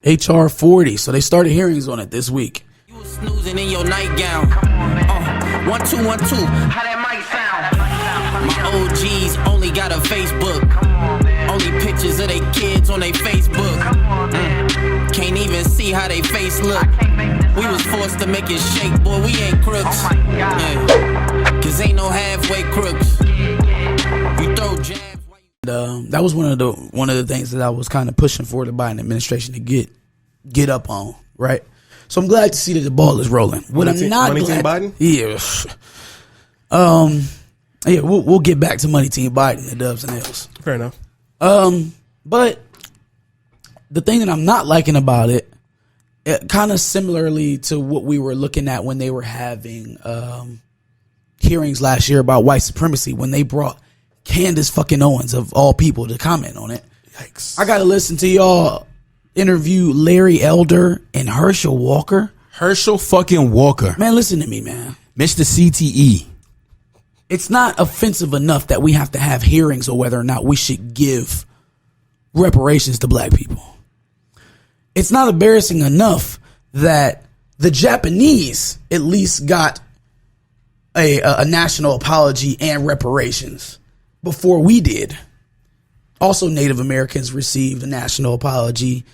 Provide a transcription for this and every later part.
HR 40. So they started hearings on it this week. You was snoozing in your nightgown. 1 2 1 2. How that mic sound? My OGs only got a Facebook. Only pictures of they kids on their Facebook. Can't even see how they face look. We was forced to make it shake, boy. We ain't crooks. Cause ain't no halfway crooks. You throw jabs. That was one of the things that I was kind of pushing for the Biden administration to get up on, right? So I'm glad to see that the ball is rolling. What I'm not glad, Biden? Yeah, we'll get back to Money Team Biden, the Dubs and L's. Fair enough. But the thing that I'm not liking about it kind of similarly to what we were looking at when they were having hearings last year about white supremacy, when they brought Candace fucking Owens of all people to comment on it. Yikes. I got to listen to y'all interview Larry Elder and Herschel Walker. Herschel fucking Walker. Man, listen to me, man. Mr. CTE. It's not offensive enough that we have to have hearings on whether or not we should give reparations to black people. It's not embarrassing enough that the Japanese at least got a national apology and reparations before we did. Also, Native Americans received a national apology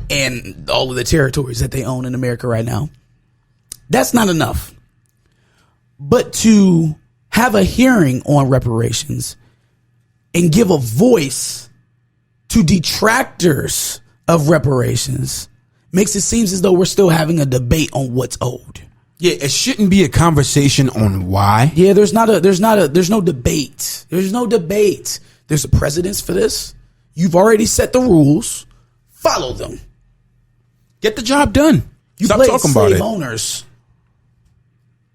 and all of the territories that they own in America right now. That's not enough. But to have a hearing on reparations and give a voice to detractors of reparations makes it seem as though we're still having a debate on what's owed. Yeah, it shouldn't be a conversation on why. Yeah, there's no debate. There's no debate. There's a precedence for this. You've already set the rules. Follow them. Get the job done. You Stop played talking about slave it. owners,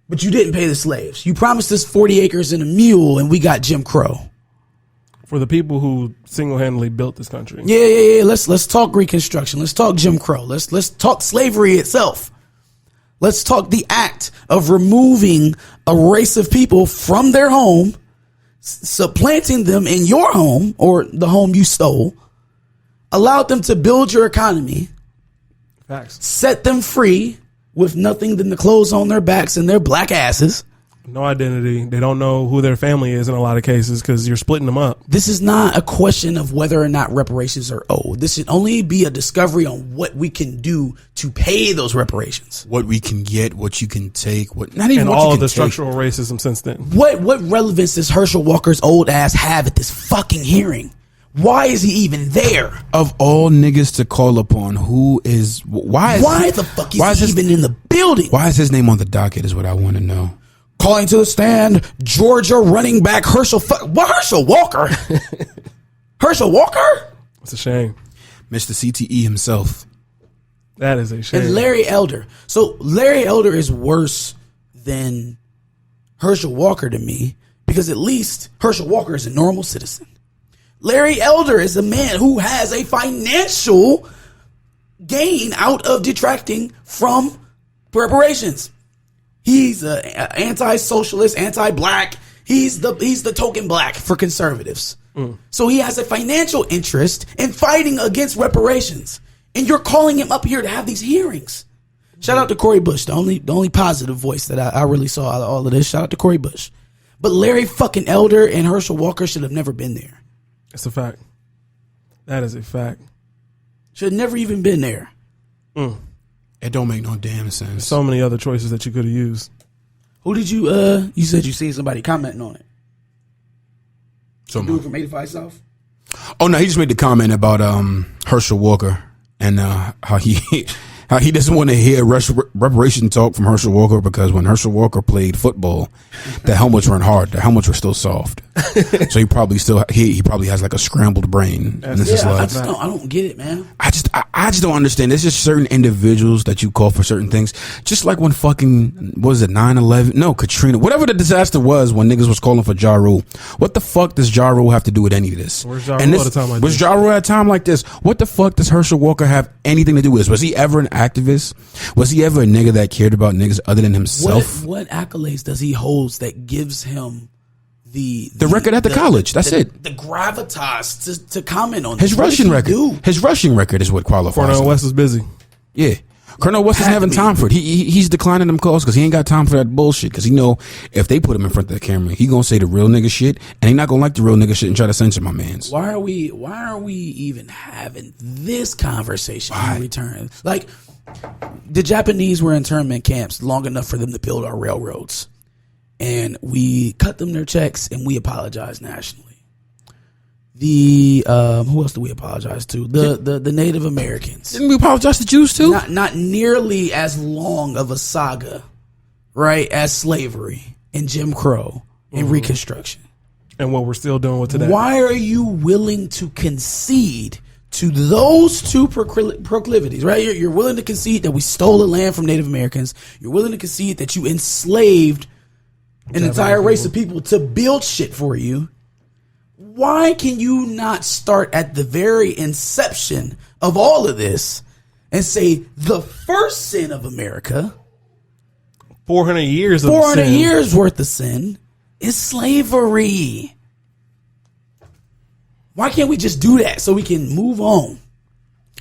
but you didn't pay the slaves. You promised us 40 acres and a mule, and we got Jim Crow. For the people who single-handedly built this country. Yeah. Let's talk Reconstruction. Let's talk Jim Crow. Let's talk slavery itself. Let's talk the act of removing a race of people from their home, supplanting them in your home or the home you stole, allowed them to build your economy, Facts. set them free with nothing than the clothes on their backs and their black asses. No identity. They don't know who their family is in a lot of cases because you're splitting them up. This is not a question of whether or not reparations are owed. This should only be a discovery on what we can do to pay those reparations. What we can get, what you can take, what not even And what all you of can the take. structural racism since then. What relevance does Herschel Walker's old ass have at this fucking hearing? Why is he even there? Of all niggas to call upon, why the fuck is he even in the building? Why is his name on the docket is what I want to know. Calling to the stand, Georgia running back Herschel Walker. Herschel Walker? It's a shame. Mr. CTE himself. That is a shame. And Larry Elder. So Larry Elder is worse than Herschel Walker to me because at least Herschel Walker is a normal citizen. Larry Elder is a man who has a financial gain out of detracting from reparations. He's an anti-socialist, anti-black. He's the token black for conservatives. So he has a financial interest in fighting against reparations. And you're calling him up here to have these hearings. Shout out to Cori Bush, the only positive voice that I really saw out of all of this. Shout out to Cori Bush. But Larry fucking Elder and Herschel Walker should have never been there. It's a fact. That is a fact. Should have never even been there. It don't make no damn sense. So many other choices that you could have used. Who did you you said you seen somebody commenting on it? Dude from 85 South? Oh no, he just made the comment about Herschel Walker and how he doesn't want to hear reparation talk from Herschel Walker because when Herschel Walker played football, the helmets weren't hard. The helmets were still soft. So he probably has like a scrambled brain. And this is like, I don't get it, man. I just don't understand. There's just certain individuals that you call for certain things. Just like when fucking, what was it, 9/11? No, Katrina. Whatever the disaster was when niggas was calling for Ja Rule. What the fuck does Ja Rule have to do with any of this? Where's Ja Rule at a time like was this? Ja Rule at a time like this? What the fuck does Herschel Walker have anything to do with this? Was he ever an activist? Was he ever a nigga that cared about niggas other than himself? What accolades does he hold that gives him the record at the college. That's it. The gravitas to comment on his this. rushing record. His rushing record is what qualifies. Cornell West is busy. Yeah. Colonel West isn't having time for it. He's declining them calls because he ain't got time for that bullshit. Because he know if they put him in front of the camera, he gonna say the real nigga shit, and he not gonna like the real nigga shit and try to censor my mans. Why are we even having this conversation in return? Like, the Japanese were in internment camps long enough for them to build our railroads, and we cut them their checks and we apologize nationally. The who else do we apologize to? The Native Americans. Didn't we apologize to Jews too? Not nearly as long of a saga, right, as slavery and Jim Crow and Reconstruction. And what we're still doing with today. Why are you willing to concede to those two proclivities, right? You're willing to concede that we stole the land from Native Americans. You're willing to concede that you enslaved an entire race of people to build shit for you. Why can you not start at the very inception of all of this and say the first sin of America, 400 years worth of sin, is slavery? Why can't we just do that so we can move on?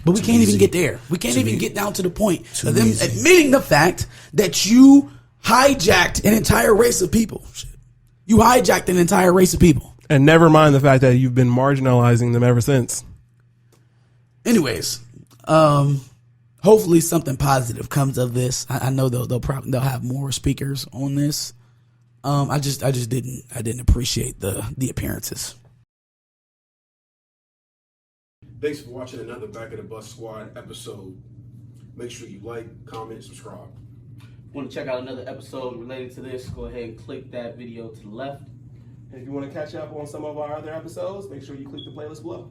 But we can't even get there. We can't even get down to the point of them admitting the fact that you hijacked an entire race of people. You hijacked an entire race of people. And never mind the fact that you've been marginalizing them ever since. Anyways, hopefully something positive comes of this. I know they'll have more speakers on this. I just didn't appreciate the appearances. Thanks for watching another Back of the Bus Squad episode. Make sure you like, comment, subscribe. Want to check out another episode related to this? Go ahead and click that video to the left. And if you want to catch up on some of our other episodes, make sure you click the playlist below.